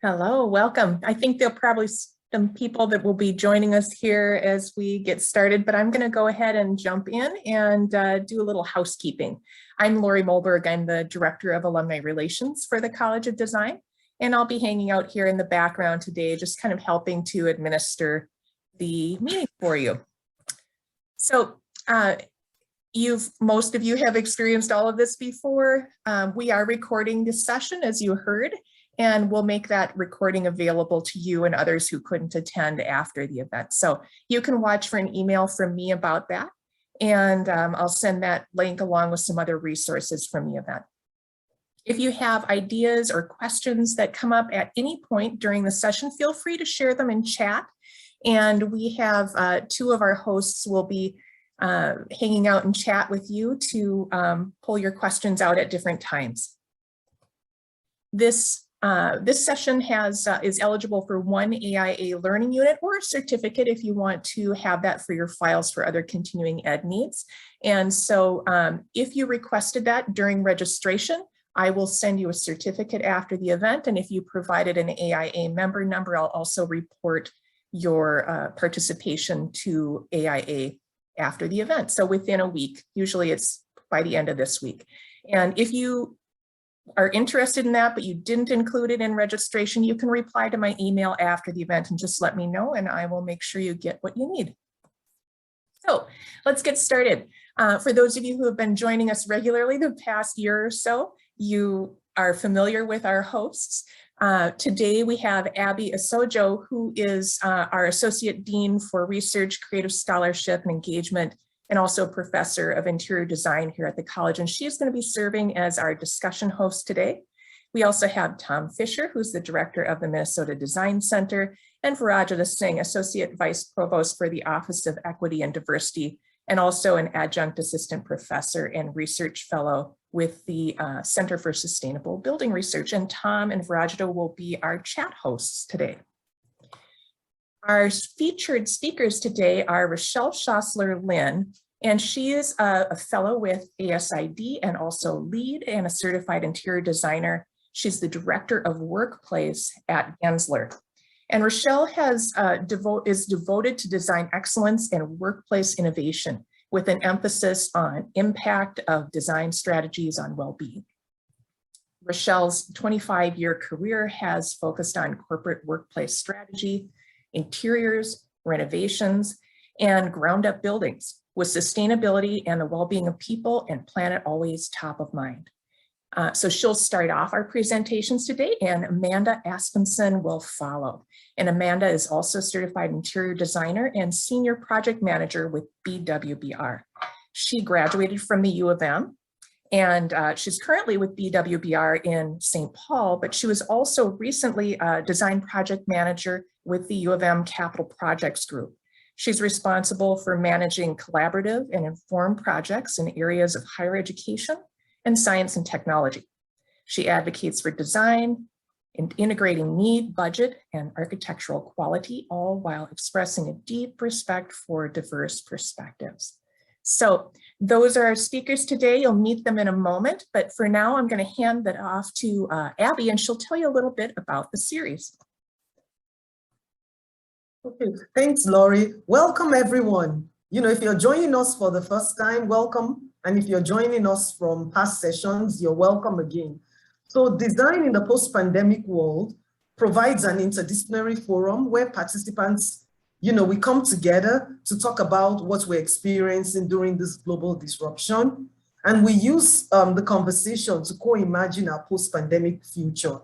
Hello, welcome. I think there'll probably some people that will be joining us here as we get started, but I'm going to go ahead and jump in and do a little housekeeping. I'm Lori Molberg. I'm the Director of Alumni Relations for the College of Design, and I'll be hanging out here in the background today, just kind of helping to administer the meeting for you. So most of you have experienced all of this before. We are recording this session, as you heard, and we'll make that recording available to you and others who couldn't attend after the event. So you can watch for an email from me about that, and I'll send that link along with some other resources from the event. If you have ideas or questions that come up at any point during the session, feel free to share them in chat. And we have two of our hosts will be hanging out in chat with you to pull your questions out at different times. This session is eligible for one AIA learning unit or a certificate if you want to have that for your files for other continuing ed needs. And so if you requested that during registration, I will send you a certificate after the event. And if you provided an AIA member number, I'll also report your participation to AIA after the event. So within a week, usually it's by the end of this week. And if you are interested in that, but you didn't include it in registration, you can reply to my email after the event and just let me know, and I will make sure you get what you need. So let's get started. For those of you who have been joining us regularly the past year or so, you are familiar with our hosts. Today we have Abby Asojo, who is our Associate Dean for Research, Creative Scholarship, and Engagement, and also Professor of Interior Design here at the college. And she's going to be serving as our discussion host today. We also have Tom Fisher, who's the Director of the Minnesota Design Center, and Virajita Singh, Associate Vice Provost for the Office of Equity and Diversity, and also an Adjunct Assistant Professor and Research Fellow with the Center for Sustainable Building Research. And Tom and Virajita will be our chat hosts today. Our featured speakers today are Rochelle Schossler-Lynn, and she is a fellow with ASID and also LEED and a certified interior designer. She's the Director of Workplace at Gensler. And Rochelle is devoted to design excellence and workplace innovation with an emphasis on impact of design strategies on well-being. Rochelle's 25-year career has focused on corporate workplace strategy, interiors, renovations, and ground-up buildings, with sustainability and the well-being of people and planet always top of mind. So she'll start off our presentations today, and Amanda Aspenson will follow. And Amanda is also a certified interior designer and senior project manager with BWBR. She graduated from the U of M, and she's currently with BWBR in St. Paul, but she was also recently a design project manager with the U of M Capital Projects Group. She's responsible for managing collaborative and informed projects in areas of higher education and science and technology. She advocates for design and integrating need, budget, and architectural quality, all while expressing a deep respect for diverse perspectives. So those are our speakers today. You'll meet them in a moment, but for now, I'm going to hand that off to Abby, and she'll tell you a little bit about the series. Okay, thanks, Lori. Welcome, everyone. You know, if you're joining us for the first time, welcome. And if you're joining us from past sessions, you're welcome again. So Design in the Post-Pandemic World provides an interdisciplinary forum where participants, you know, we come together to talk about what we're experiencing during this global disruption. And we use the conversation to co-imagine our post-pandemic future.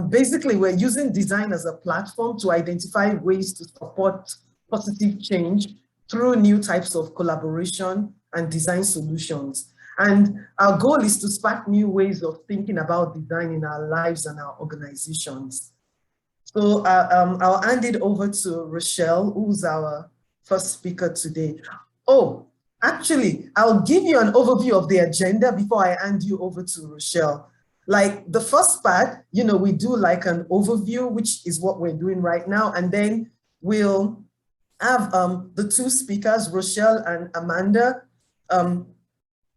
Basically, we're using design as a platform to identify ways to support positive change through new types of collaboration and design solutions. And our goal is to spark new ways of thinking about design in our lives and our organizations. So I'll hand it over to Rochelle, who's our first speaker today. Oh, actually, I'll give you an overview of the agenda before I hand you over to Rochelle. Like the first part, you know, we do like an overview, which is what we're doing right now. And then we'll have the two speakers, Rochelle and Amanda,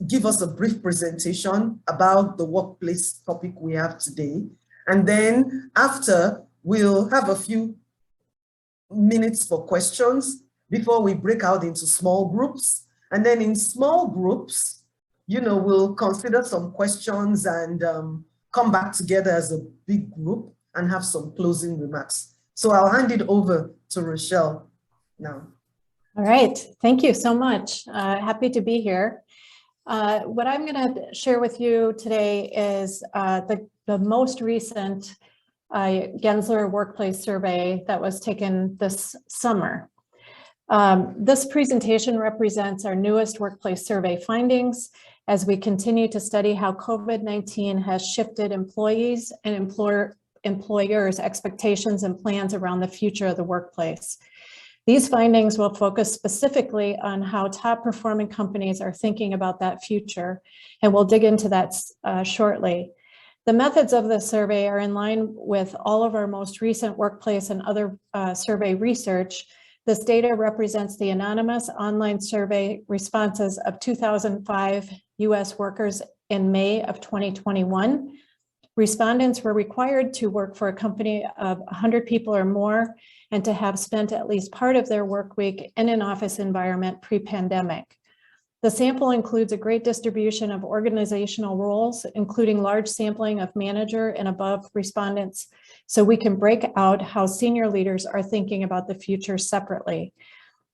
give us a brief presentation about the workplace topic we have today. And then after, we'll have a few minutes for questions before we break out into small groups. And then in small groups, we'll consider some questions and come back together as a big group and have some closing remarks. So I'll hand it over to Rochelle now. All right, thank you so much. Happy to be here. What I'm going to share with you today is the most recent Gensler Workplace Survey that was taken this summer. This presentation represents our newest workplace survey findings as we continue to study how COVID-19 has shifted employees and employers' expectations and plans around the future of the workplace. These findings will focus specifically on how top performing companies are thinking about that future, and we'll dig into that shortly. The methods of the survey are in line with all of our most recent workplace and other survey research. This data represents the anonymous online survey responses of 2005 US workers in May of 2021. Respondents were required to work for a company of 100 people or more and to have spent at least part of their work week in an office environment pre-pandemic. The sample includes a great distribution of organizational roles, including large sampling of manager and above respondents, so we can break out how senior leaders are thinking about the future separately.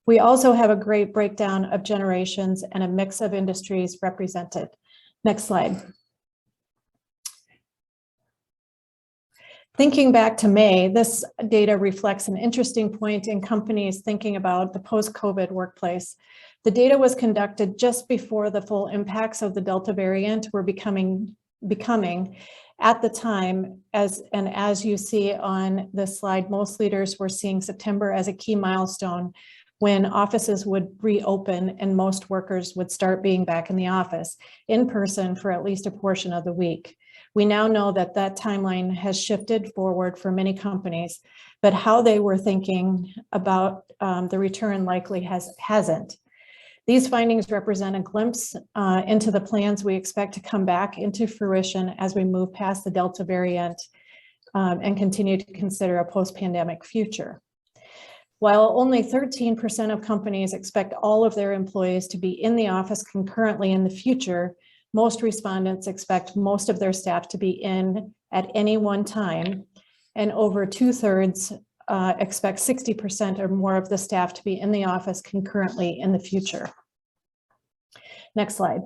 We also have a great breakdown of generations and a mix of industries represented. Next slide. Thinking back to May, this data reflects an interesting point in companies thinking about the post-COVID workplace. The data was conducted just before the full impacts of the Delta variant were becoming at the time, as you see on this slide, most leaders were seeing September as a key milestone when offices would reopen and most workers would start being back in the office in person for at least a portion of the week. We now know that that timeline has shifted forward for many companies, but how they were thinking about the return likely hasn't. These findings represent a glimpse into the plans we expect to come back into fruition as we move past the Delta variant and continue to consider a post-pandemic future. While only 13% of companies expect all of their employees to be in the office concurrently in the future, most respondents expect most of their staff to be in at any one time, and over 2/3 expect 60% or more of the staff to be in the office concurrently in the future. Next slide.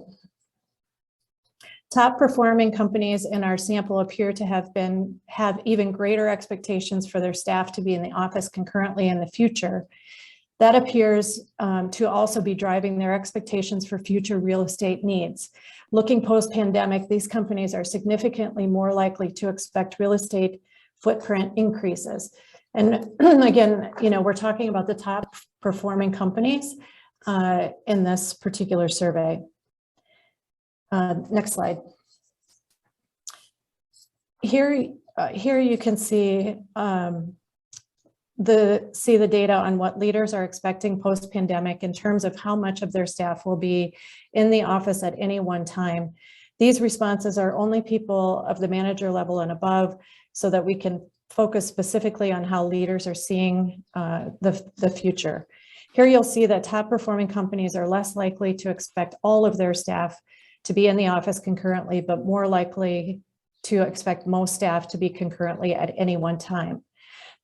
Top performing companies in our sample appear to have even greater expectations for their staff to be in the office concurrently in the future. That appears to also be driving their expectations for future real estate needs. Looking post-pandemic, these companies are significantly more likely to expect real estate footprint increases. And again, we're talking about the top performing companies in this particular survey. Next slide. Here you can see the data on what leaders are expecting post-pandemic in terms of how much of their staff will be in the office at any one time. These responses are only people of the manager level and above, so that we can focus specifically on how leaders are seeing the future. Here you'll see that top performing companies are less likely to expect all of their staff to be in the office concurrently, but more likely to expect most staff to be concurrently at any one time.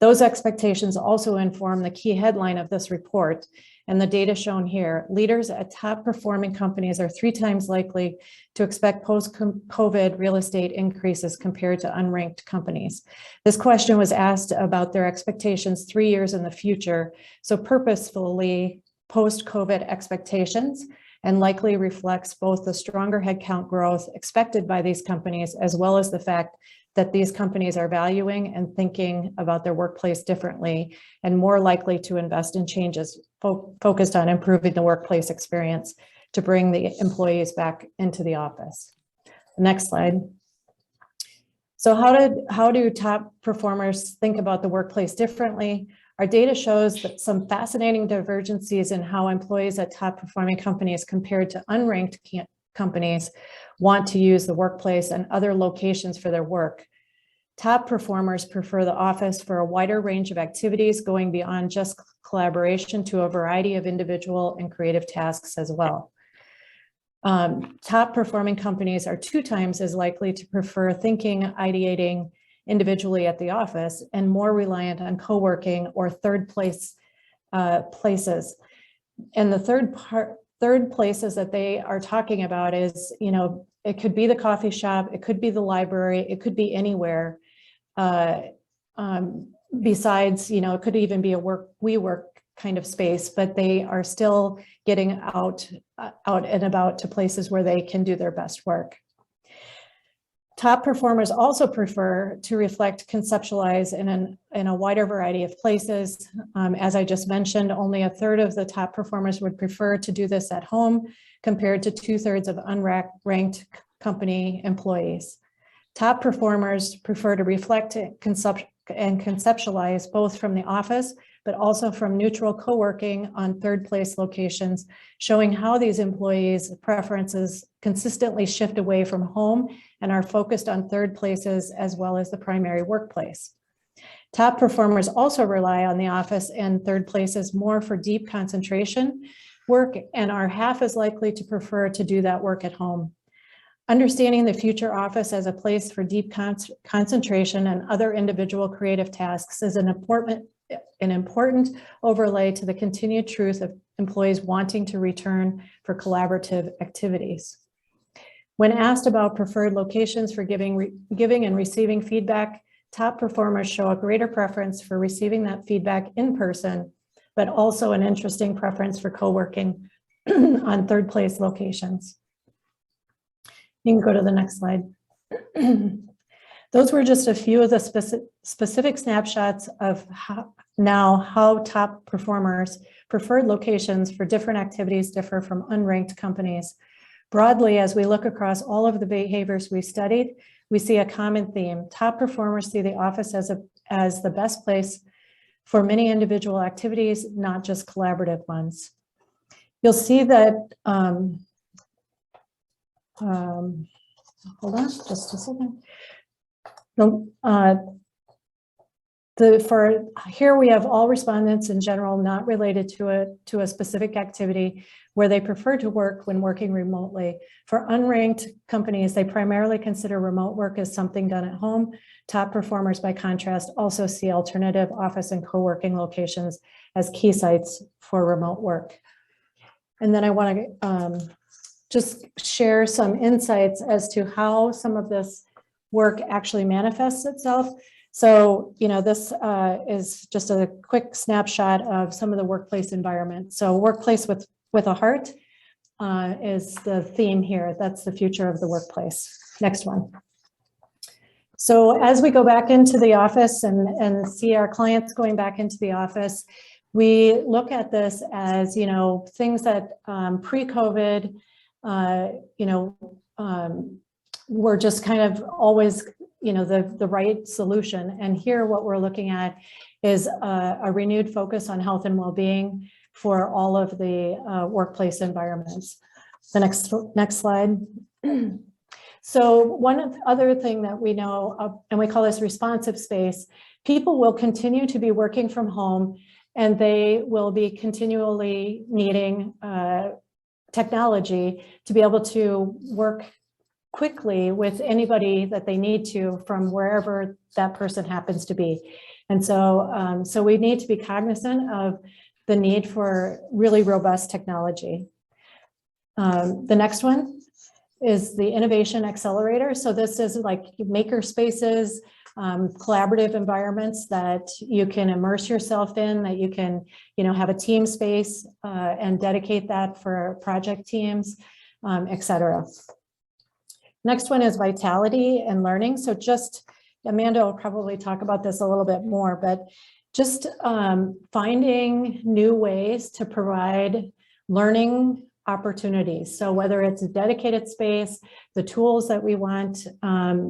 Those expectations also inform the key headline of this report, and the data shown here. Leaders at top performing companies are 3 times likely to expect post-COVID real estate increases compared to unranked companies. This question was asked about their expectations 3 years in the future, so purposefully post-COVID expectations, and likely reflects both the stronger headcount growth expected by these companies, as well as the fact that these companies are valuing and thinking about their workplace differently and more likely to invest in changes focused on improving the workplace experience to bring the employees back into the office. Next slide. So how do top performers think about the workplace differently? Our data shows that some fascinating divergences in how employees at top performing companies compared to unranked companies want to use the workplace and other locations for their work. Top performers prefer the office for a wider range of activities going beyond just collaboration to a variety of individual and creative tasks as well. Top performing companies are 2 times as likely to prefer thinking, ideating individually at the office and more reliant on co-working or places. And the third places that they are talking about is, it could be the coffee shop, it could be the library, it could be anywhere. Besides, it could even be a WeWork kind of space, but they are still getting out and about to places where they can do their best work. Top performers also prefer to reflect, conceptualize in a wider variety of places. As I just mentioned, only 1/3 of the top performers would prefer to do this at home compared to 2/3 of unranked company employees. Top performers prefer to reflect and conceptualize both from the office, but also from neutral co-working on third place locations, showing how these employees' preferences consistently shift away from home and are focused on third places as well as the primary workplace. Top performers also rely on the office and third places more for deep concentration work and are half as likely to prefer to do that work at home. Understanding the future office as a place for deep concentration and other individual creative tasks is an important overlay to the continued truth of employees wanting to return for collaborative activities. When asked about preferred locations for giving and receiving feedback, top performers show a greater preference for receiving that feedback in person, but also an interesting preference for co-working on third place locations. You can go to the next slide. Those were just a few of the specific snapshots of how top performers' preferred locations for different activities differ from unranked companies. Broadly, as we look across all of the behaviors we've studied, we see a common theme. Top performers see the office as the best place for many individual activities, not just collaborative ones. You'll see that, hold on just a second. Here we have all respondents in general not related to a specific activity where they prefer to work when working remotely. For unranked companies, they primarily consider remote work as something done at home. Top performers, by contrast, also see alternative office and co-working locations as key sites for remote work. And then I want to just share some insights as to how some of this work actually manifests itself. So, this is just a quick snapshot of some of the workplace environment. So workplace with a heart is the theme here. That's the future of the workplace. Next one. So as we go back into the office and see our clients going back into the office, we look at this as, things that pre-COVID, were just kind of always, the right solution. And here what we're looking at is a renewed focus on health and well-being for all of the workplace environments. The next slide. So one other thing that we know, and we call this responsive space, people will continue to be working from home and they will be continually needing technology to be able to work quickly with anybody that they need to from wherever that person happens to be. And so, so we need to be cognizant of the need for really robust technology. The next one is the Innovation Accelerator. So this is like maker spaces, collaborative environments that you can immerse yourself in, that you can, have a team space and dedicate that for project teams, et cetera. Next one is vitality and learning. So just, Amanda will probably talk about this a little bit more, but just finding new ways to provide learning opportunities. So whether it's a dedicated space, the tools that we want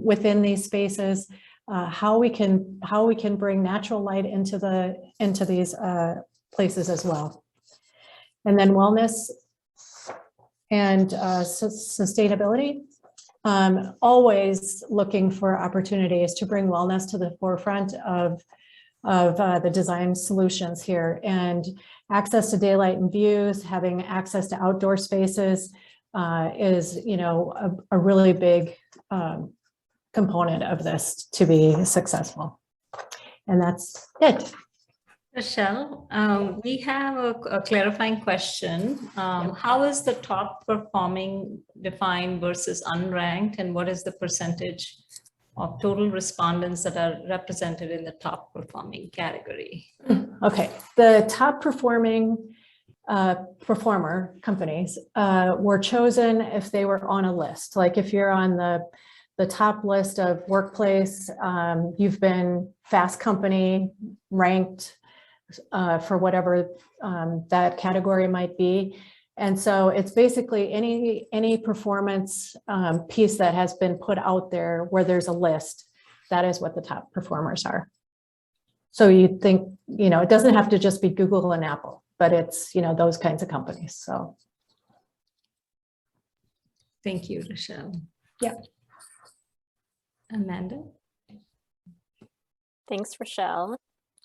within these spaces, how we can bring natural light into these places as well. And then wellness and sustainability. always looking for opportunities to bring wellness to the forefront of the design solutions here. And access to daylight and views, having access to outdoor spaces is, a really big component of this to be successful. And that's it. Rochelle, we have a clarifying question. How is the top performing defined versus unranked, and what is the percentage of total respondents that are represented in the top performing category? Okay, the top performing performer companies were chosen if they were on a list. Like if you're on the top list of workplace, you've been Fast Company ranked for whatever that category might be. And so it's basically any performance piece that has been put out there where there's a list, that is what the top performers are. So you think, it doesn't have to just be Google and Apple, but it's, those kinds of companies. So. Thank you, Rochelle. Yeah. Amanda. Thanks, Rochelle.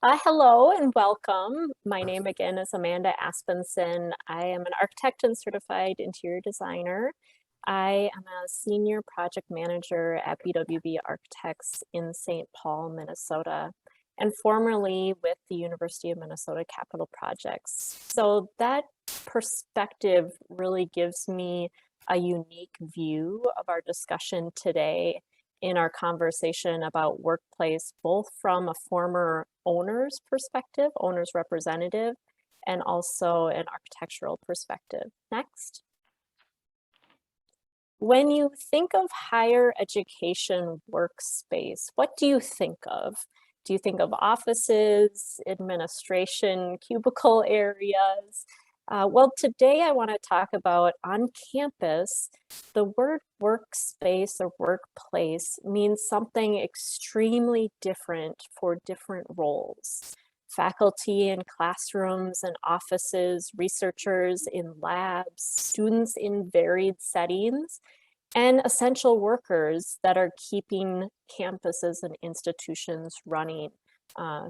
Hello and welcome. My name again is Amanda Aspenson. I am an architect and certified interior designer. I am a senior project manager at BWB Architects in St. Paul, Minnesota, and formerly with the University of Minnesota Capital Projects. So that perspective really gives me a unique view of our discussion today in our conversation about workplace, both from a former owner's perspective, owner's representative, and also an architectural perspective. Next. When you think of higher education workspace, what do you think of? Do you think of offices, administration, cubicle areas? Well, today I want to talk about on campus, the word workspace or workplace means something extremely different for different roles. Faculty in classrooms and offices, researchers in labs, students in varied settings, and essential workers that are keeping campuses and institutions running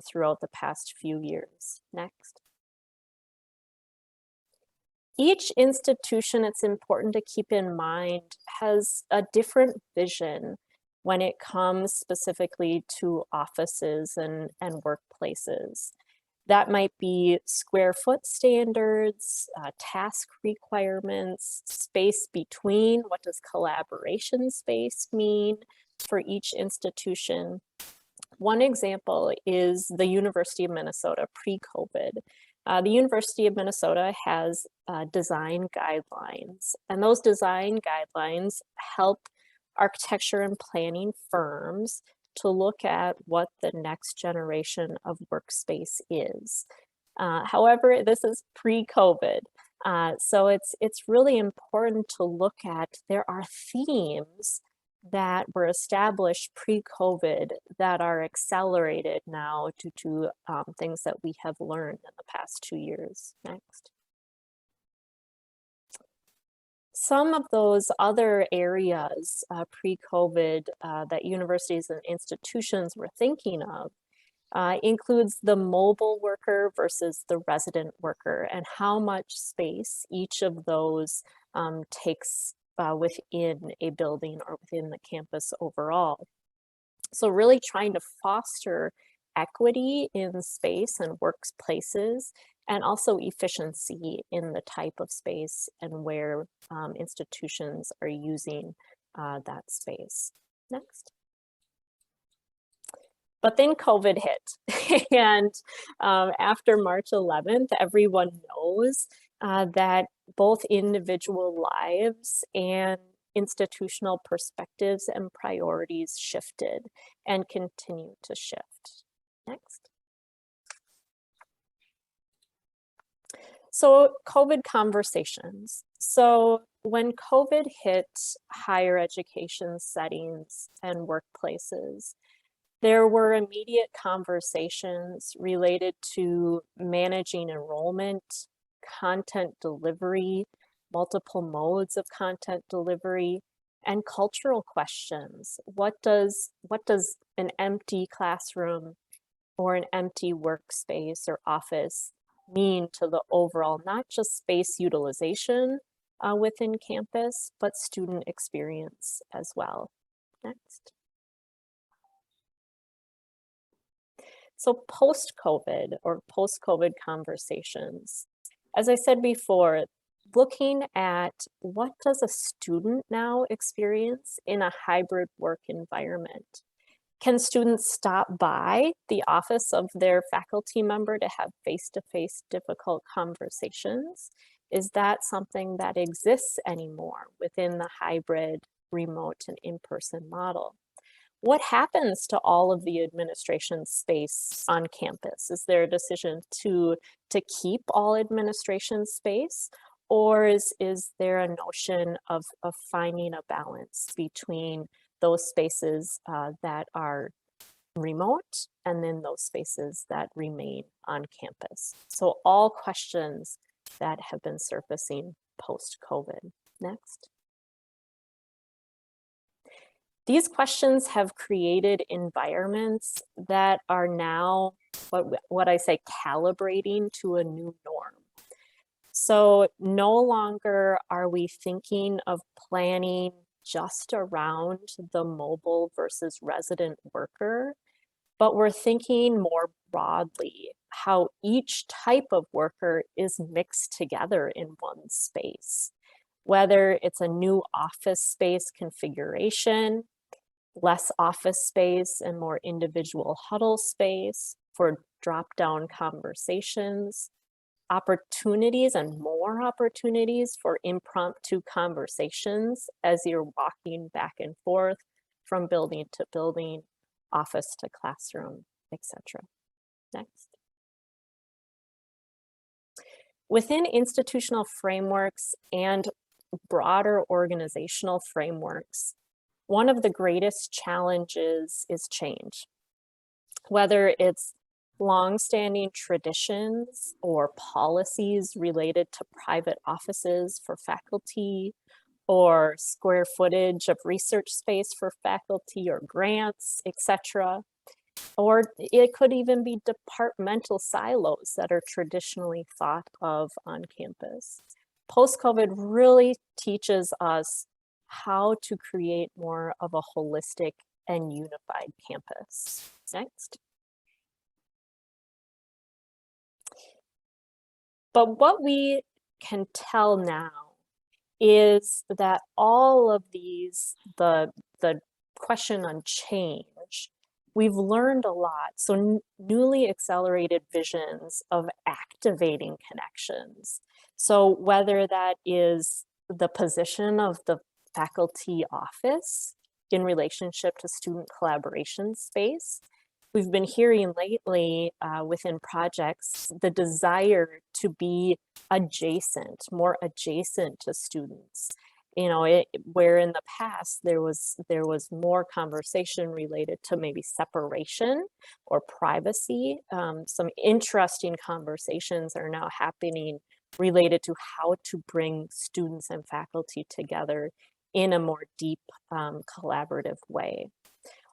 throughout the past few years. Next. Each institution, it's important to keep in mind, has a different vision when it comes specifically to offices and workplaces. That might be square foot standards, task requirements, space between. What does collaboration space mean for each institution? One example is the University of Minnesota pre-COVID. The University of Minnesota has design guidelines, and those design guidelines help architecture and planning firms to look at what the next generation of workspace is. However, this is pre-COVID, so it's really important to look at, there are themes that were established pre-COVID that are accelerated now due to things that we have learned in the past 2 years. Next. Some of those other areas pre-COVID that universities and institutions were thinking of includes the mobile worker versus the resident worker, and how much space each of those takes within a building or within the campus overall. So really trying to foster equity in space and workplaces, and also efficiency in the type of space and where institutions are using that space. Next. But then COVID hit, and after March 11th, everyone knows that both individual lives and institutional perspectives and priorities shifted and continue to shift. Next. So COVID conversations. So when COVID hit higher education settings and workplaces, there were immediate conversations related to managing enrollment, content delivery, multiple modes of content delivery, and cultural questions. What does an empty classroom or an empty workspace or office mean to the overall, not just space utilization within campus, but student experience as well? Next. So post-COVID or post-COVID conversations, as I said before, looking at what does a student now experience in a hybrid work environment? Can students stop by the office of their faculty member to have face-to-face difficult conversations? Is that something that exists anymore within the hybrid, remote, and in-person model? What happens to all of the administration space on campus? Is there a decision to keep all administration space? Or is there a notion of finding a balance between those spaces that are remote and then those spaces that remain on campus? So all questions that have been surfacing post-COVID. Next. These questions have created environments that are now what I say calibrating to a new norm. So no longer are we thinking of planning just around the mobile versus resident worker, but we're thinking more broadly how each type of worker is mixed together in one space. Whether it's a new office space configuration, less office space and more individual huddle space for drop-down conversations, opportunities and more opportunities for impromptu conversations as you're walking back and forth from building to building, office to classroom, etc. Next. Within institutional frameworks and broader organizational frameworks, one of the greatest challenges is change. Whether it's longstanding traditions or policies related to private offices for faculty, or square footage of research space for faculty or grants, etc. Or it could even be departmental silos that are traditionally thought of on campus. Post-COVID really teaches us how to create more of a holistic and unified campus. Next. But what we can tell now is that all of these, the question on change, we've learned a lot. So newly accelerated visions of activating connections. So whether that is the position of the faculty office in relationship to student collaboration space. We've been hearing lately within projects the desire to be adjacent, more adjacent to students. You know, where in the past there was more conversation related to maybe separation or privacy. Some interesting conversations are now happening related to how to bring students and faculty together in a more deep collaborative way.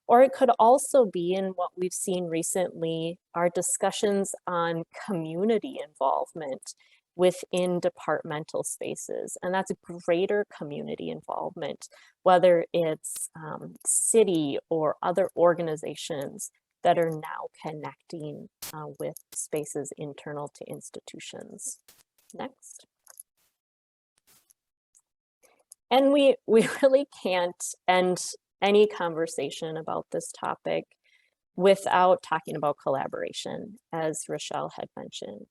Or it could also be in what we've seen recently, our discussions on community involvement within departmental spaces. And that's greater community involvement, whether it's city or other organizations that are now connecting with spaces internal to institutions. Next. And we really can't end any conversation about this topic without talking about collaboration, as Rochelle had mentioned.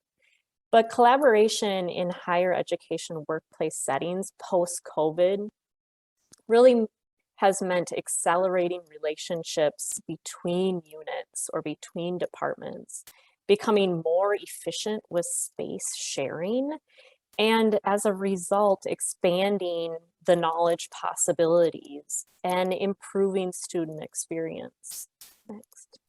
But collaboration in higher education workplace settings post-COVID really has meant accelerating relationships between units or between departments, becoming more efficient with space sharing, and as a result, expanding the knowledge possibilities and improving student experience. Next.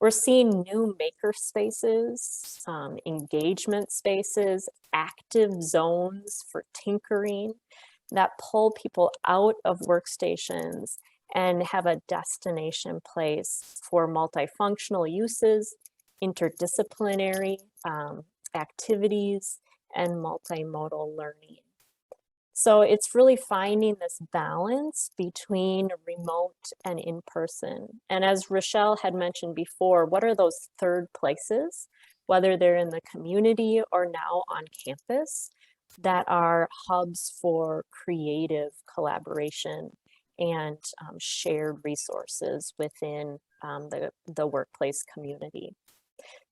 We're seeing new maker spaces, engagement spaces, active zones for tinkering that pull people out of workstations and have a destination place for multifunctional uses, interdisciplinary activities, and multimodal learning. So it's really finding this balance between remote and in-person. And as Rochelle had mentioned before, what are those third places, whether they're in the community or now on campus, that are hubs for creative collaboration and shared resources within the workplace community.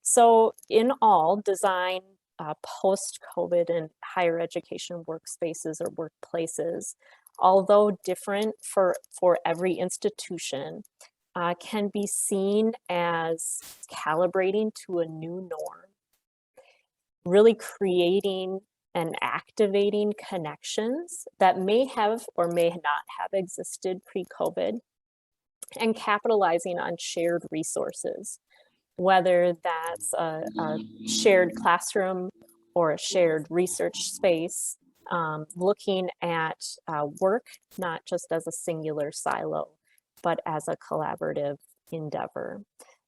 So in all, design post-COVID and higher education workspaces or workplaces, although different for every institution, can be seen as calibrating to a new norm, really creating and activating connections that may have or may not have existed pre-COVID, and capitalizing on shared resources, whether that's a shared classroom or a shared research space, looking at work not just as a singular silo, but as a collaborative endeavor,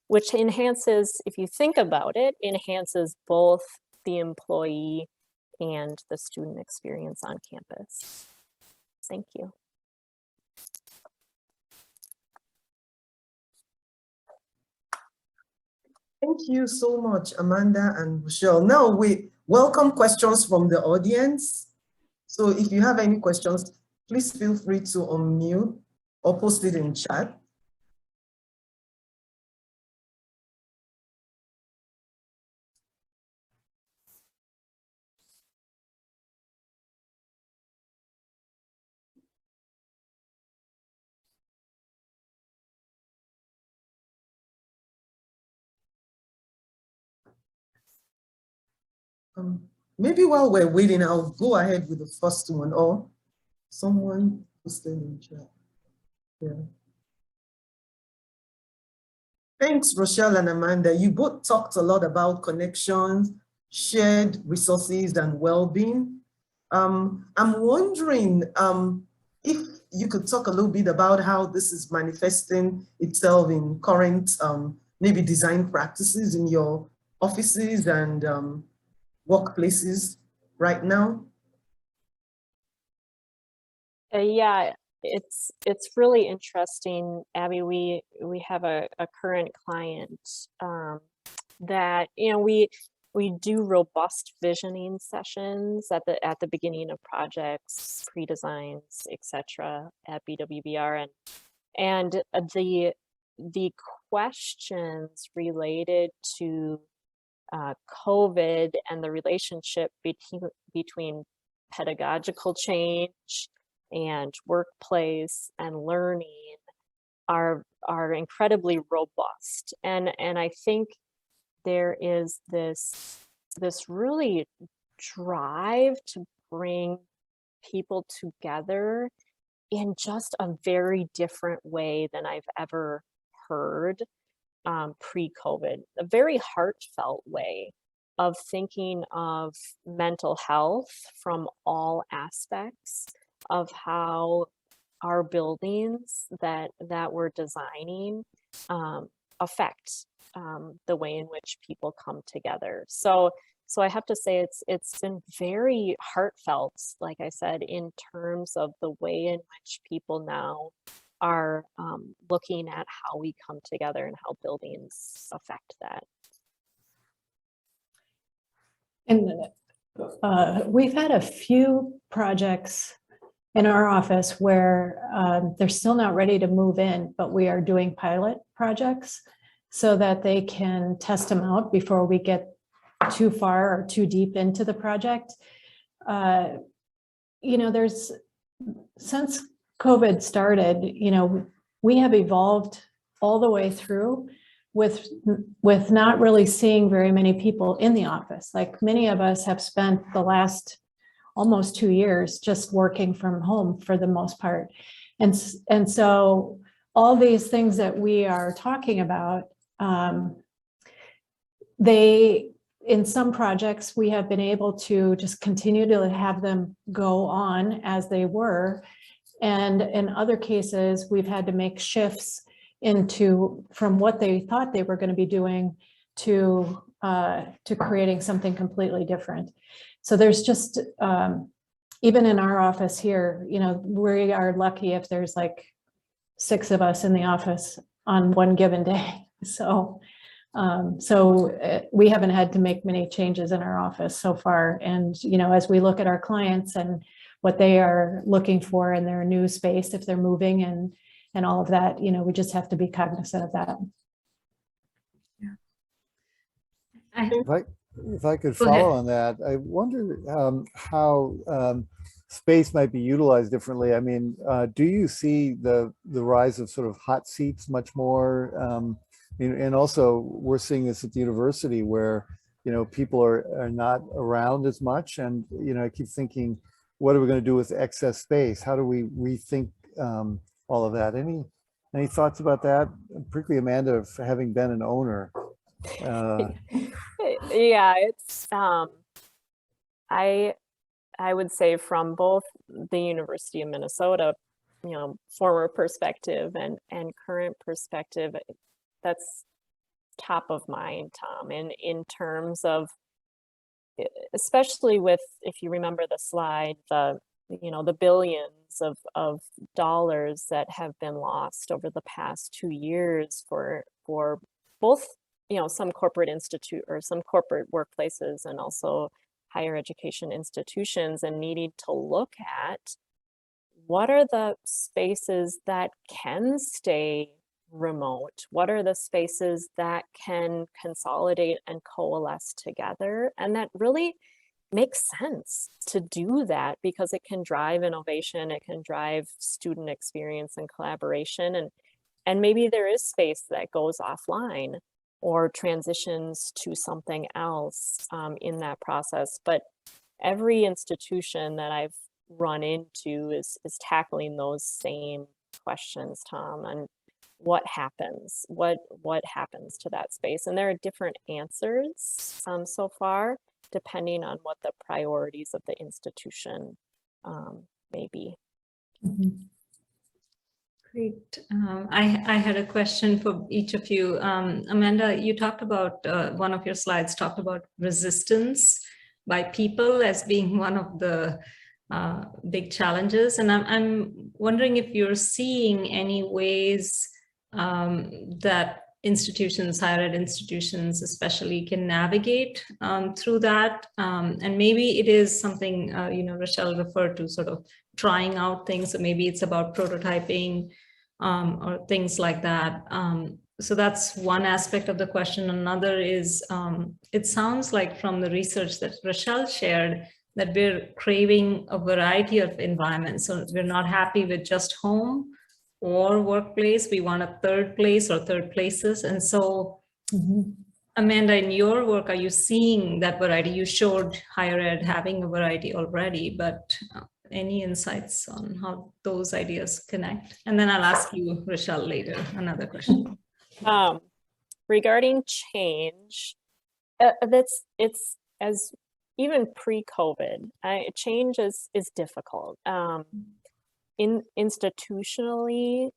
which enhances, if you think about it, enhances both the employee and the student experience on campus. Thank you. Thank you so much, Amanda and Rochelle. Now we welcome questions from the audience. So if you have any questions, please feel free to unmute or post it in chat. Maybe while we're waiting, I'll go ahead with the first one, or someone posted in chat. Yeah. Thanks, Rochelle and Amanda. You both talked a lot about connections, shared resources, and well-being. I'm wondering if you could talk a little bit about how this is manifesting itself in current maybe design practices in your offices and workplaces right now. Yeah, it's really interesting, Abby. We have a current client that, you know, we do robust visioning sessions at the beginning of projects, pre-designs, etc. at BWBR, and the questions related to COVID and the relationship between pedagogical change and workplace and learning are incredibly robust, and I think there is this really drive to bring people together in just a very different way than I've ever heard pre-COVID, a very heartfelt way of thinking of mental health from all aspects of how our buildings that we're designing affect the way in which people come together. So I have to say it's been very heartfelt, like I said, in terms of the way in which people now are looking at how we come together and how buildings affect that. And we've had a few projects in our office where they're still not ready to move in, but we are doing pilot projects so that they can test them out before we get too far or too deep into the project. You know, since COVID started, you know, we have evolved all the way through with not really seeing very many people in the office. Like many of us have spent the last almost 2 years just working from home for the most part. And so all these things that we are talking about in some projects, we have been able to just continue to have them go on as they were. And in other cases, we've had to make shifts from what they thought they were going to be doing to creating something completely different. So there's just, even in our office here, we are lucky if there's like 6 of us in the office on one given day. So we haven't had to make many changes in our office so far. And, as we look at our clients and what they are looking for in their new space, if they're moving and all of that, we just have to be cognizant of that. If I could Go ahead. follow on that, I wonder how space might be utilized differently. I mean, do you see the rise of sort of hot seats much more? And also we're seeing this at the university where, people are not around as much. And, I keep thinking, what are we going to do with excess space? How do we rethink all of that? Any thoughts about that? Particularly Amanda, for having been an owner. Yeah, it's I would say from both the University of Minnesota, former perspective and current perspective, that's top of mind, Tom, in terms of, especially with, if you remember the slide, the billions of dollars that have been lost over the past 2 years for both, some corporate institute or some corporate workplaces and also higher education institutions, and needing to look at what are the spaces that can stay remote? What are the spaces that can consolidate and coalesce together? And that really makes sense to do that because it can drive innovation, it can drive student experience and collaboration, and maybe there is space that goes offline or transitions to something else in that process. But every institution that I've run into is tackling those same questions, Tom, and what happens to that space? And there are different answers so far, depending on what the priorities of the institution may be. Great. I had a question for each of you. Amanda, you talked about, one of your slides talked about resistance by people as being one of the big challenges. And I'm wondering if you're seeing any ways that institutions, higher ed institutions especially, can navigate through that. And maybe it is something, Rochelle referred to, sort of trying out things. So maybe it's about prototyping or things like that. So that's one aspect of the question. Another is, it sounds like from the research that Rochelle shared, that we're craving a variety of environments. So we're not happy with just home or workplace. We want a third place or third places. And so, Amanda, in your work, are you seeing that variety? You showed higher ed having a variety already, but any insights on how those ideas connect? And then I'll ask you, Rochelle, later, another question. Regarding change, it's as even pre-COVID, change is difficult. Institutionally,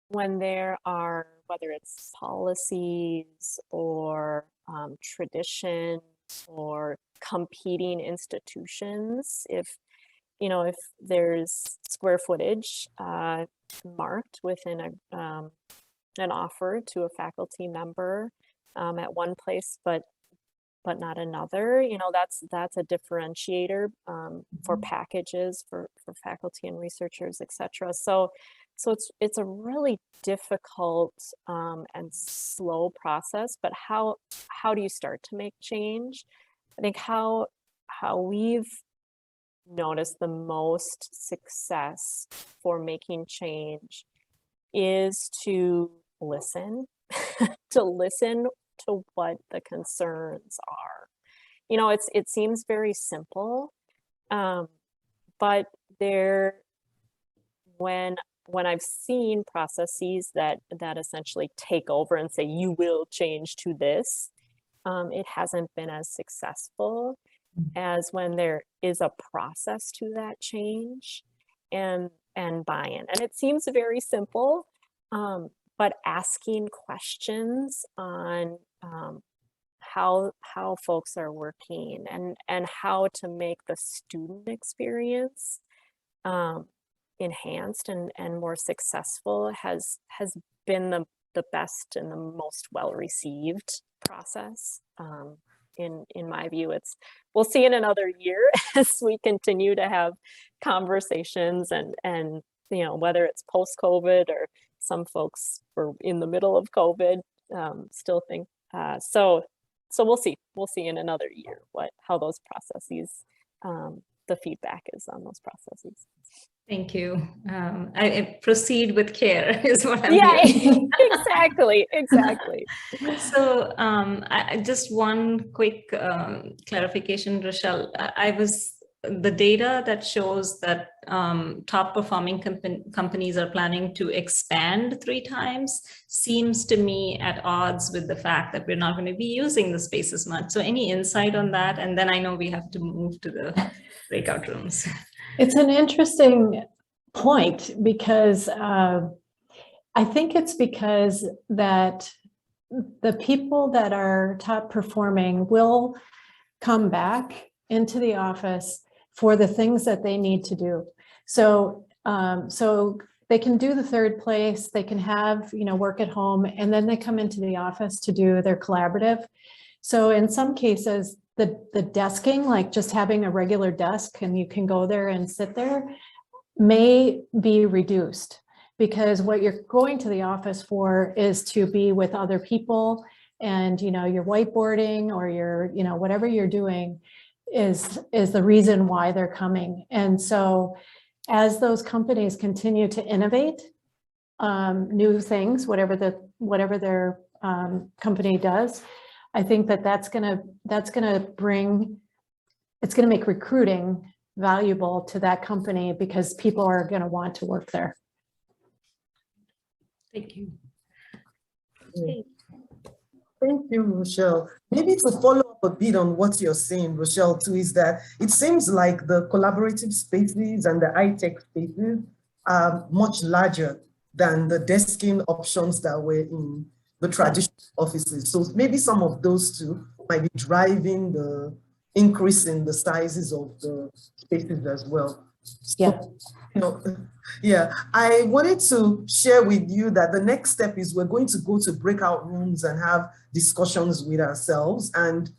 when there are, whether it's policies or tradition or competing institutions, if there's square footage marked within an offer to a faculty member at one place, but not another, that's a differentiator for packages for faculty and researchers, etc. So it's a really difficult and slow process. But how do you start to make change? I think how we've noticed the most success for making change is to listen, to listen to what the concerns are. It seems very simple, but when when I've seen processes that essentially take over and say, you will change to this, it hasn't been as successful as when there is a process to that change and buy-in. And it seems very simple, but asking questions on how folks are working and how to make the student experience enhanced and more successful has been the best and the most well-received process. In my view, we'll see in another year as we continue to have conversations and whether it's post-COVID or some folks were in the middle of COVID, still think so we'll see in another year how those processes, the feedback is on those processes. Thank you. I proceed with care is what I'm hearing. Exactly. So just one quick clarification, Rochelle. The data that shows that top performing companies are planning to expand 3 times seems to me at odds with the fact that we're not going to be using the space as much. So any insight on that? And then I know we have to move to the breakout rooms. It's an interesting point because I think it's because that the people that are top performing will come back into the office for the things that they need to do. So, so they can do the third place, they can have, work at home, and then they come into the office to do their collaborative. So in some cases, the desking, like just having a regular desk and you can go there and sit there, may be reduced because what you're going to the office for is to be with other people and, you're whiteboarding or you're, whatever you're doing is the reason why they're coming. And so as those companies continue to innovate new things, whatever their company does, I think that's gonna make recruiting valuable to that company because people are gonna want to work there. Thank you. Thank you, Rochelle. Maybe to follow up a bit on what you're saying, Rochelle, too, is that it seems like the collaborative spaces and the high-tech spaces are much larger than the desking options that were in the traditional offices. So maybe some of those two might be driving the increase in the sizes of the spaces as well. Yeah. So, I wanted to share with you that the next step is we're going to go to breakout rooms and have discussions with ourselves. And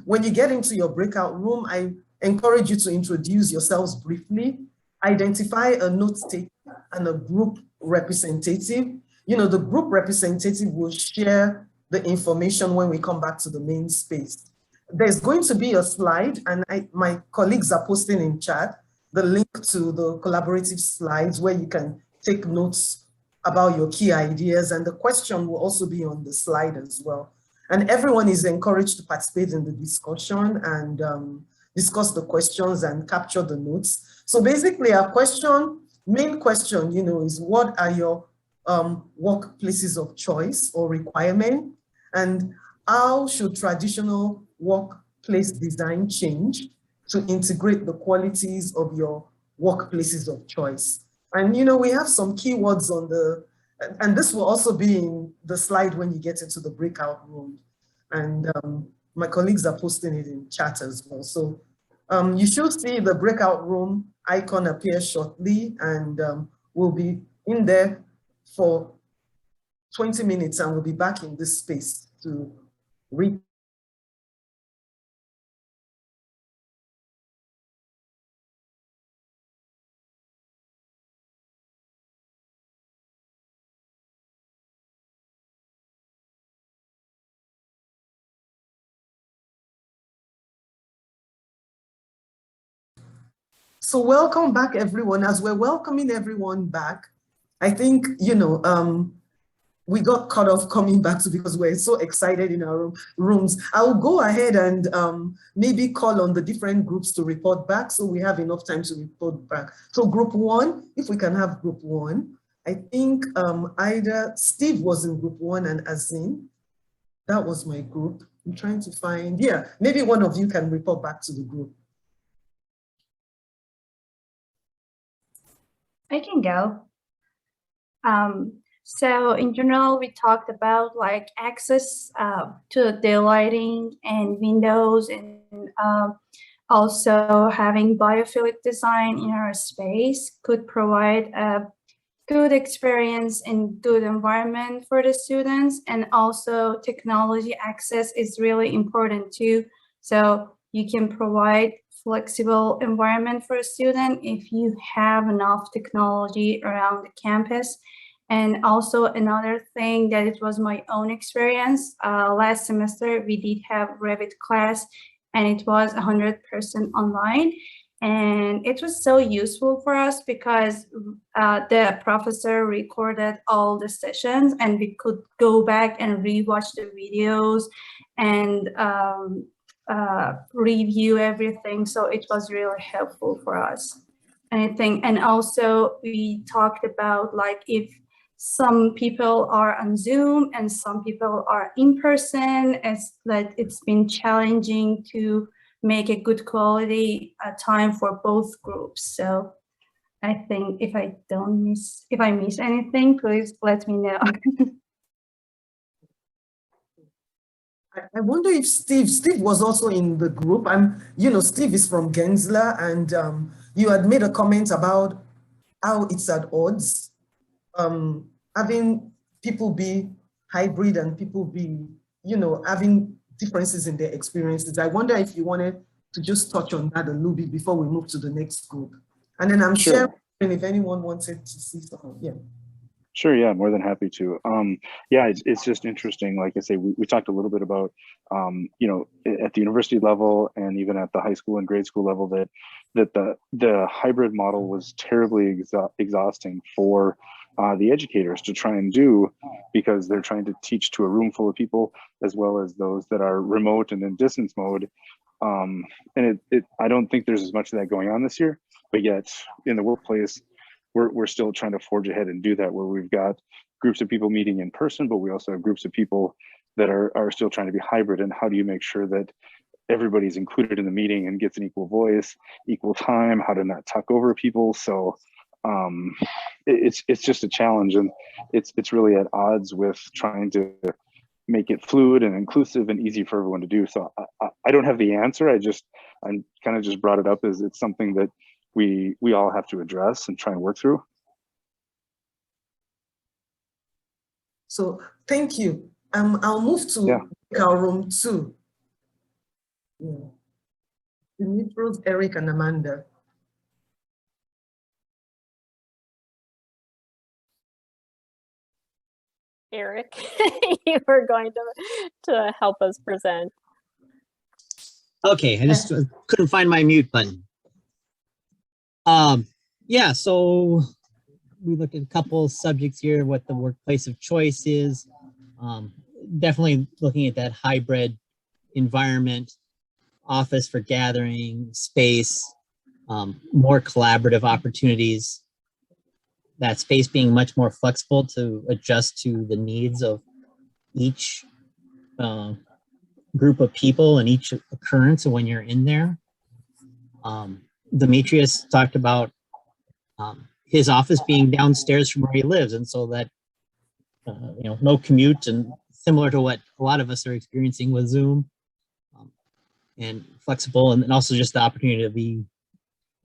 when you get into your breakout room, I encourage you to introduce yourselves briefly, identify a note taker and a group representative. The group representative will share the information when we come back to the main space. There's going to be a slide, and my colleagues are posting in chat the link to the collaborative slides where you can take notes about your key ideas, and the question will also be on the slide as well. And everyone is encouraged to participate in the discussion and discuss the questions and capture the notes. So basically our main question, is what are your workplaces of choice or requirement, and how should traditional workplace design change to integrate the qualities of your workplaces of choice? And we have some keywords on and this will also be in the slide when you get into the breakout room. And my colleagues are posting it in chat as well. So you should see the breakout room icon appear shortly, and we'll be in there for 20 minutes and we'll be back in this space to read. So welcome back, everyone. As we're welcoming everyone back, I think, we got cut off coming back to because we're so excited in our rooms. I'll go ahead and maybe call on the different groups to report back so we have enough time to report back. So group 1, if we can have group 1, I think either Steve was in group 1 and Azin. That was my group. I'm trying to find, yeah, maybe one of you can report back to the group. I can go. So in general, we talked about like access to the lighting and windows, and also having biophilic design in our space could provide a good experience and good environment for the students. And also technology access is really important too. So you can provide flexible environment for a student if you have enough technology around the campus. And also another thing that it was my own experience, last semester we did have Revit class and it was 100% online. And it was so useful for us because the professor recorded all the sessions and we could go back and rewatch the videos and review everything. So it was really helpful for us. And also we talked about like if some people are on Zoom and some people are in person, it's been challenging to make a good quality time for both groups. So I think if I miss anything, please let me know. I wonder if Steve was also in the group. Steve is from Gensler, and you had made a comment about how it's at odds, having people be hybrid and people be, having differences in their experiences. I wonder if you wanted to just touch on that a little bit before we move to the next group. And then I'm sharing if anyone wanted to see something. Yeah. Sure, yeah, more than happy to. Yeah, it's just interesting. Like I say, we talked a little bit about, at the university level and even at the high school and grade school level that the hybrid model was terribly exhausting for the educators to try and do, because they're trying to teach to a room full of people as well as those that are remote and in distance mode. And I don't think there's as much of that going on this year, but yet in the workplace, we're still trying to forge ahead and do that, where we've got groups of people meeting in person, but we also have groups of people that are still trying to be hybrid. And how do you make sure that everybody's included in the meeting and gets an equal voice, equal time, how to not talk over people? So it's just a challenge, and it's really at odds with trying to make it fluid and inclusive and easy for everyone to do. So I don't have the answer. I kind of just brought it up as it's something that we all have to address and try and work through. So thank you. I'll move to our room 2. Yeah. Dimitros, Eric, and Amanda. Eric, you were going to help us present. Okay, I just couldn't find my mute button. Yeah, so we looked at a couple subjects here, what the workplace of choice is. Definitely looking at that hybrid environment, office for gathering, space, more collaborative opportunities, that space being much more flexible to adjust to the needs of each group of people and each occurrence of when you're in there. Demetrius talked about his office being downstairs from where he lives, and so that no commute, and similar to what a lot of us are experiencing with Zoom, and flexible, and also just the opportunity to be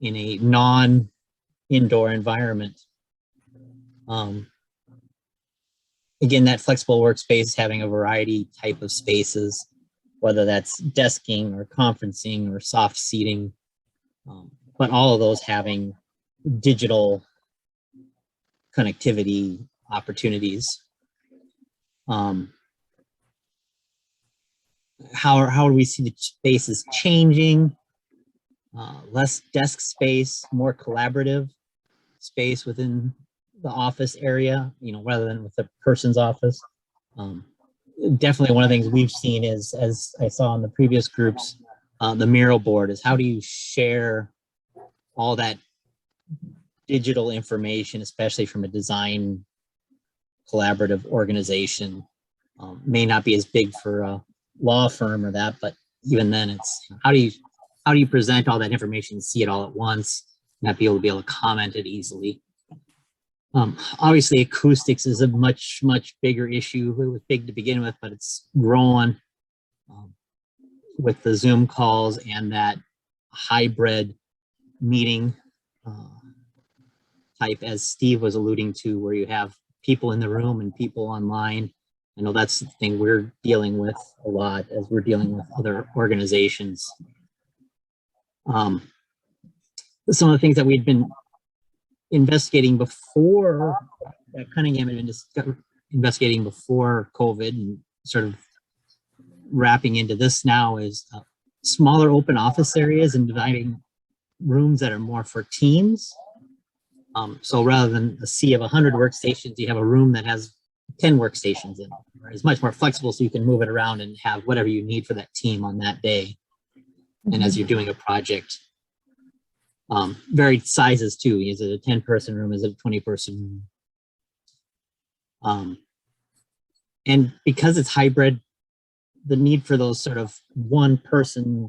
in a non-indoor environment. Again, that flexible workspace, having a variety type of spaces, whether that's desking or conferencing or soft seating, but all of those having digital connectivity opportunities. How do we see the spaces changing? Less desk space, more collaborative space within the office area, rather than with the person's office. Definitely one of the things we've seen is, as I saw in the previous groups, the mural board is how do you share all that digital information, especially from a design collaborative organization. May not be as big for a law firm or that, but even then it's how do you present all that information, see it all at once, not be able to comment it easily. Obviously acoustics is a much bigger issue. It was big to begin with, but it's growing with the Zoom calls and that hybrid meeting type, as Steve was alluding to, where you have people in the room and people online. I know that's the thing we're dealing with a lot as we're dealing with other organizations. Some of the things that we'd been investigating before, that Cunningham had been investigating before COVID and sort of wrapping into this now is smaller open office areas and dividing rooms that are more for teams. So rather than a sea of 100 workstations, you have a room that has 10 workstations in it. Right? It's much more flexible, so you can move it around and have whatever you need for that team on that day. And as you're doing a project, varied sizes too. Is it a 10-person room? Is it a 20-person room? And because it's hybrid, the need for those sort of one-person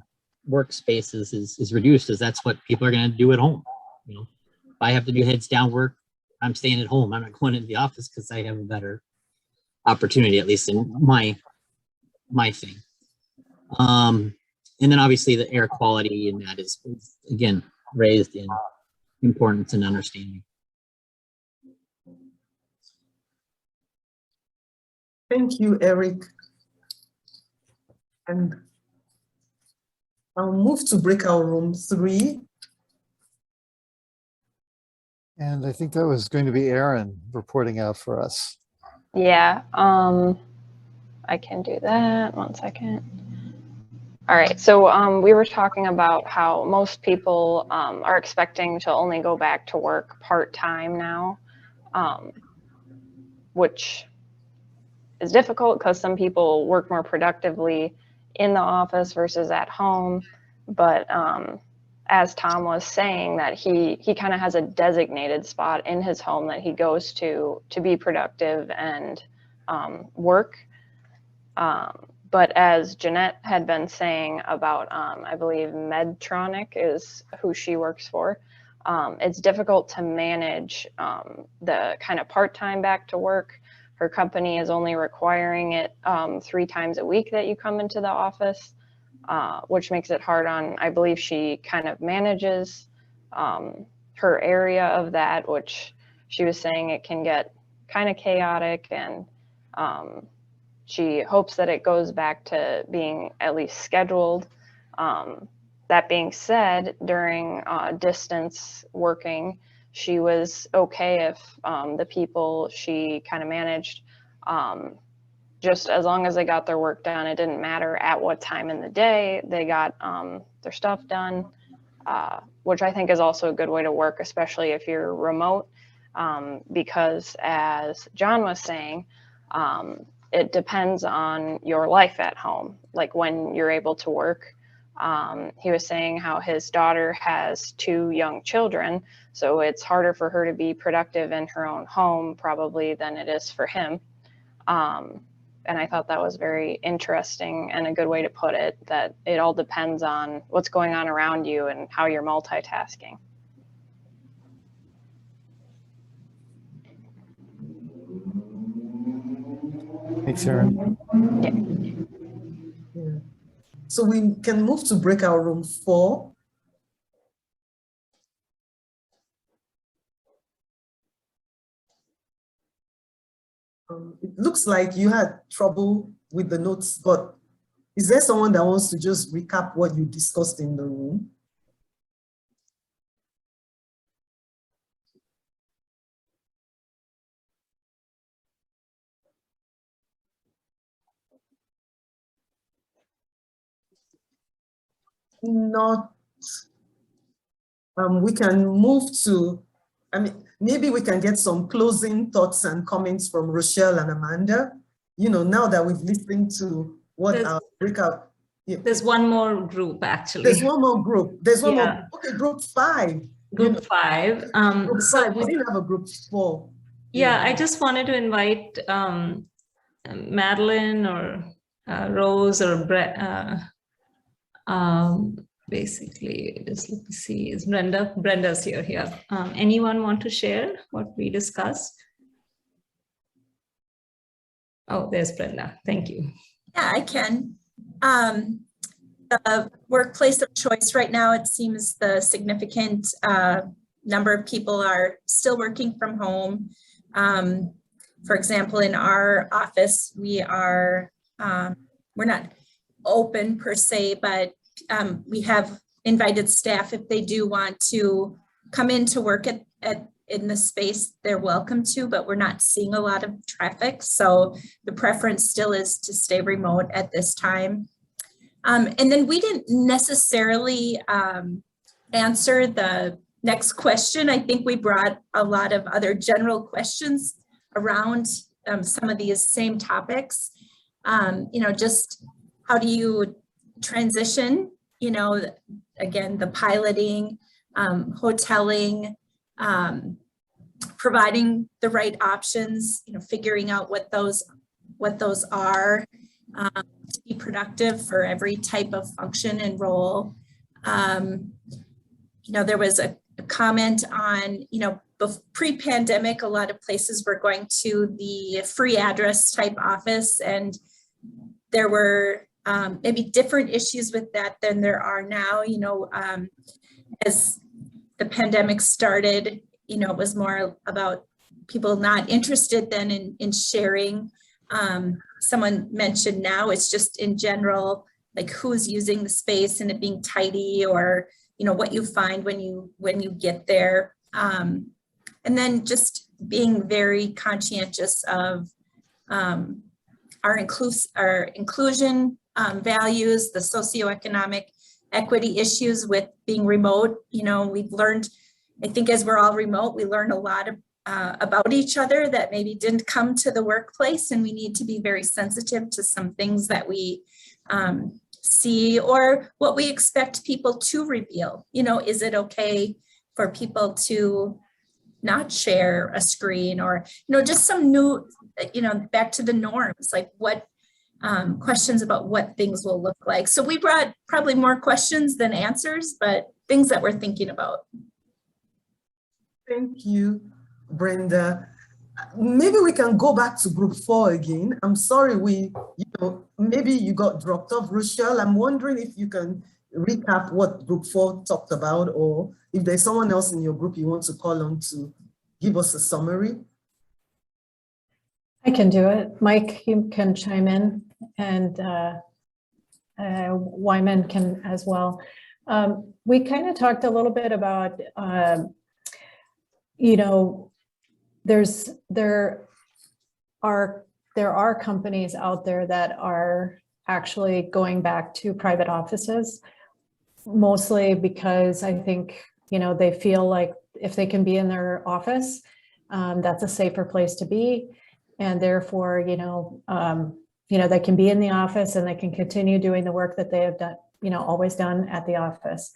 workspaces is reduced, as that's what people are going to do at home. If I have to do heads down work, I'm staying at home. I'm not going into the office because I have a better opportunity, at least in my thing. And then obviously the air quality in that is again raised in importance and understanding. Thank you, Eric. And I'll move to breakout room 3. And I think that was going to be Erin reporting out for us. Yeah, I can do that. 1 second. All right, so we were talking about how most people are expecting to only go back to work part-time now, which is difficult because some people work more productively in the office versus at home. But as Tom was saying, that he kind of has a designated spot in his home that he goes to be productive and work. But as Jeanette had been saying about, I believe Medtronic is who she works for, it's difficult to manage the kind of part-time back to work. Her company is only requiring it 3 times a week that you come into the office, which makes it hard on, I believe she kind of manages her area of that, which she was saying it can get kind of chaotic, and she hopes that it goes back to being at least scheduled. That being said, during distance working, she was okay if the people she kind of managed, just as long as they got their work done, it didn't matter at what time in the day they got their stuff done, which I think is also a good way to work, especially if you're remote, because as John was saying, it depends on your life at home, like when you're able to work. He was saying how his daughter has 2 young children, so it's harder for her to be productive in her own home probably than it is for him. And I thought that was very interesting and a good way to put it, that it all depends on what's going on around you and how you're multitasking. Thanks, Erin. Yeah. So we can move to breakout room 4. It looks like you had trouble with the notes, but is there someone that wants to just recap what you discussed in the room? Not, we can move to, maybe we can get some closing thoughts and comments from Rochelle and Amanda. You know, now that we've listened to what our breakout. Yeah. There's one more group actually. There's one more group. There's one more. Yeah. Okay, group 5. Group 5. Group 5. We didn't have a group 4. Yeah, I just wanted to invite Madeline or Rose or Brett. Basically, just let me see. Is Brenda? Brenda's here. Yeah. Anyone want to share what we discussed? Oh, there's Brenda. Thank you. Yeah, I can. The workplace of choice right now, it seems the significant number of people are still working from home. For example, in our office, we are, we're not open per se, but we have invited staff if they do want to come in to work in the space, they're welcome to, but we're not seeing a lot of traffic. So the preference still is to stay remote at this time. And then we didn't necessarily answer the next question. I think we brought a lot of other general questions around some of these same topics. You know, just how do you transition, you know, again, the piloting, hoteling, providing the right options, you know, figuring out what those are to be productive for every type of function and role. You know, there was a comment on, you know, pre-pandemic, a lot of places were going to the free address type office, and there were maybe different issues with that than there are now. You know, as the pandemic started, you know, it was more about people not interested then in sharing. Someone mentioned now it's just in general, like who's using the space and it being tidy, or, you know, what you find when you get there. And then just being very conscientious of our inclusion values, the socioeconomic equity issues with being remote. You know, we've learned, I think as we're all remote, we learn a lot about each other that maybe didn't come to the workplace, and we need to be very sensitive to some things that we see or what we expect people to reveal. You know, is it okay for people to not share a screen, or, you know, just some new, you know, back to the norms, like what questions about what things will look like. So we brought probably more questions than answers, but things that we're thinking about. Thank you, Brenda. Maybe we can go back to group 4 again. I'm sorry, you know, maybe you got dropped off. Rochelle, I'm wondering if you can recap what group 4 talked about, or if there's someone else in your group you want to call on to give us a summary. I can do it. Mike, you can chime in, and Wyman can as well. We kind of talked a little bit about, you know, there are companies out there that are actually going back to private offices, mostly because I think, you know, they feel like if they can be in their office, that's a safer place to be. And therefore, you know, they can be in the office and they can continue doing the work that they have done, you know, always done at the office.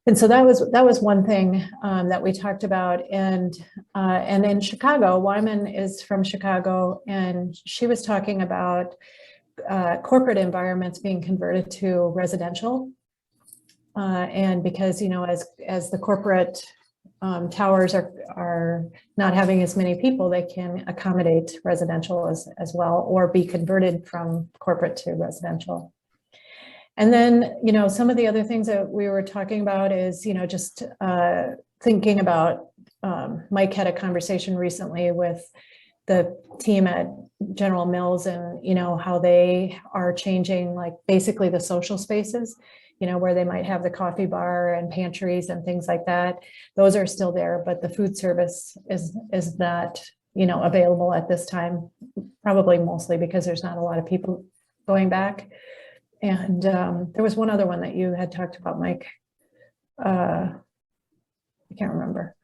And so that was one thing that we talked about. And in Chicago, Wyman is from Chicago, and she was talking about corporate environments being converted to residential. And because, you know, as the corporate towers are not having as many people, they can accommodate residential as well, or be converted from corporate to residential. And then, you know, some of the other things that we were talking about is, you know, just thinking about, Mike had a conversation recently with the team at General Mills, and, you know, how they are changing, like, basically the social spaces, you know, where they might have the coffee bar and pantries and things like that. Those are still there, but the food service is not, you know, available at this time, probably mostly because there's not a lot of people going back. And there was one other one that you had talked about, Mike. I can't remember.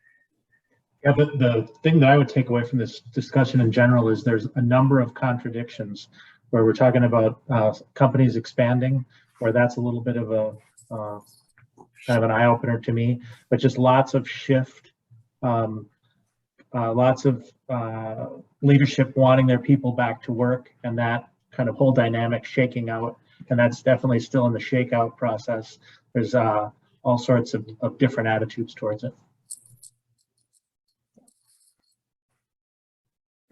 Yeah, but the thing that I would take away from this discussion in general is there's a number of contradictions where we're talking about companies expanding, where that's a little bit of a kind of an eye opener to me, but just lots of shift, lots of leadership wanting their people back to work, and that kind of whole dynamic shaking out. And that's definitely still in the shakeout process. There's all sorts of different attitudes towards it.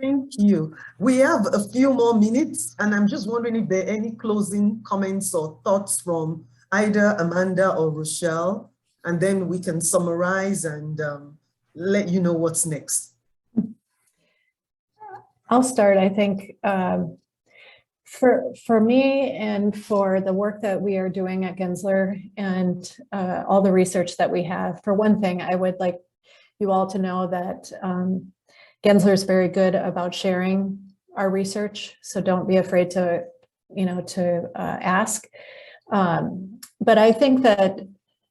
Thank you. We have a few more minutes, and I'm just wondering if there are any closing comments or thoughts from either Amanda or Rochelle, and then we can summarize and let you know what's next. I'll start. I think for me and for the work that we are doing at Gensler and all the research that we have, for one thing, I would like you all to know that Gensler is very good about sharing our research, so don't be afraid to, ask. But I think that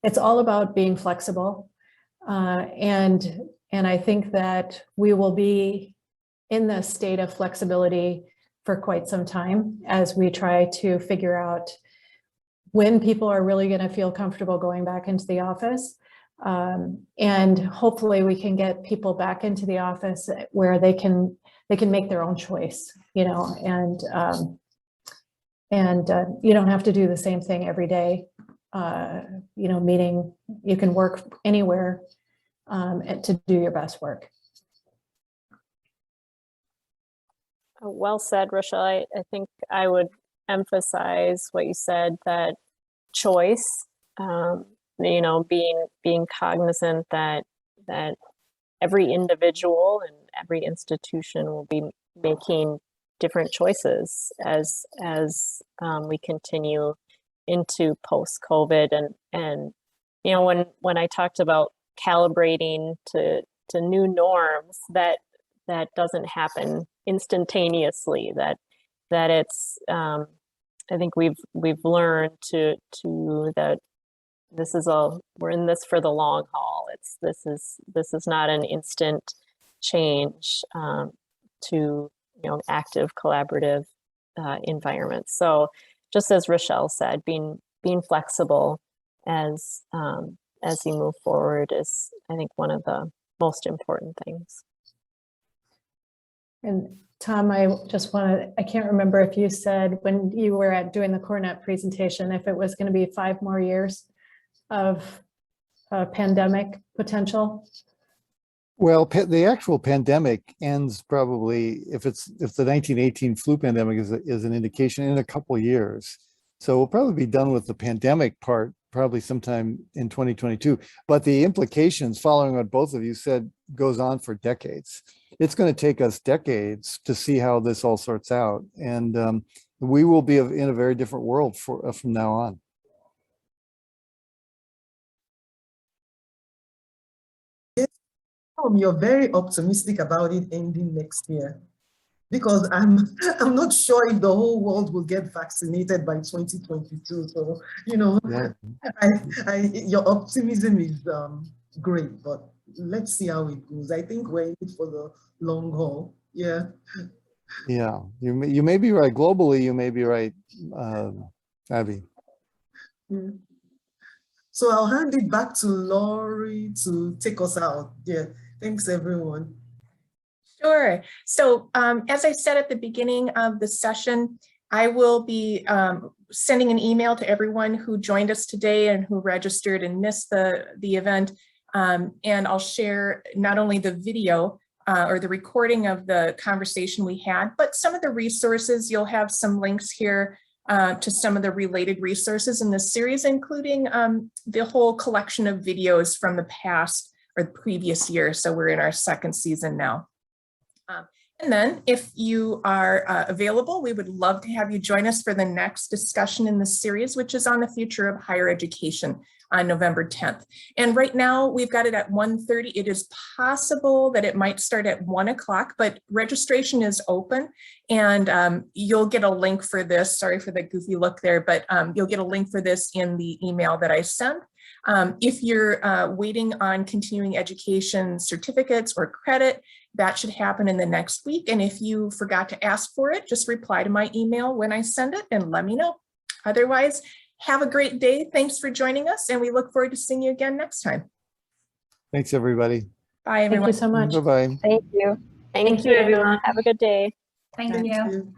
it's all about being flexible, and I think that we will be in the state of flexibility for quite some time as we try to figure out when people are really going to feel comfortable going back into the office. And hopefully we can get people back into the office where they can make their own choice, and you don't have to do the same thing every day. Meaning you can work anywhere to do your best work. Well said, Rochelle. I think I would emphasize what you said, that choice, being cognizant that every individual and every institution will be making different choices as we continue into post-COVID. And when I talked about calibrating to new norms, that doesn't happen instantaneously, that it's I think we've learned to that we're in this for the long haul. This is not an instant change to active collaborative environments. So just as Rochelle said, being flexible as you move forward is, I think, one of the most important things. And Tom, I can't remember if you said when you were doing the CoreNet presentation, if it was going to be 5 more years of pandemic potential. Well, the actual pandemic ends probably, if the 1918 flu pandemic is an indication, in a couple of years. So we'll probably be done with the pandemic part probably sometime in 2022. But the implications, following what both of you said, goes on for decades. It's going to take us decades to see how this all sorts out. And we will be in a very different world from now on. You're very optimistic about it ending next year, because I'm not sure if the whole world will get vaccinated by 2022. So yeah. Your optimism is great, but let's see how it goes. I think we're in it for the long haul. Yeah. Yeah, you may be right. Globally, you may be right, Abby. Yeah. So I'll hand it back to Laurie to take us out. Yeah. Thanks, everyone. Sure. So as I said at the beginning of the session, I will be sending an email to everyone who joined us today and who registered and missed the event. And I'll share not only the video or the recording of the conversation we had, but some of the resources. You'll have some links here to some of the related resources in this series, including the whole collection of videos from the past or the previous year. So we're in our 2nd season now. And then if you are available, we would love to have you join us for the next discussion in this series, which is on the future of higher education on November 10th. And right now we've got it at 1:30. It is possible that it might start at 1 o'clock, but registration is open, and you'll get a link for this. Sorry for the goofy look there, but you'll get a link for this in the email that I sent. If you're waiting on continuing education certificates or credit, that should happen in the next week. And if you forgot to ask for it, just reply to my email when I send it and let me know. Otherwise, have a great day. Thanks for joining us, and we look forward to seeing you again next time. Thanks, everybody. Bye, Thank everyone. you so much. Bye-bye. Thank you. Thank Thank you, everyone. Have a good day. Thank Thank you. you.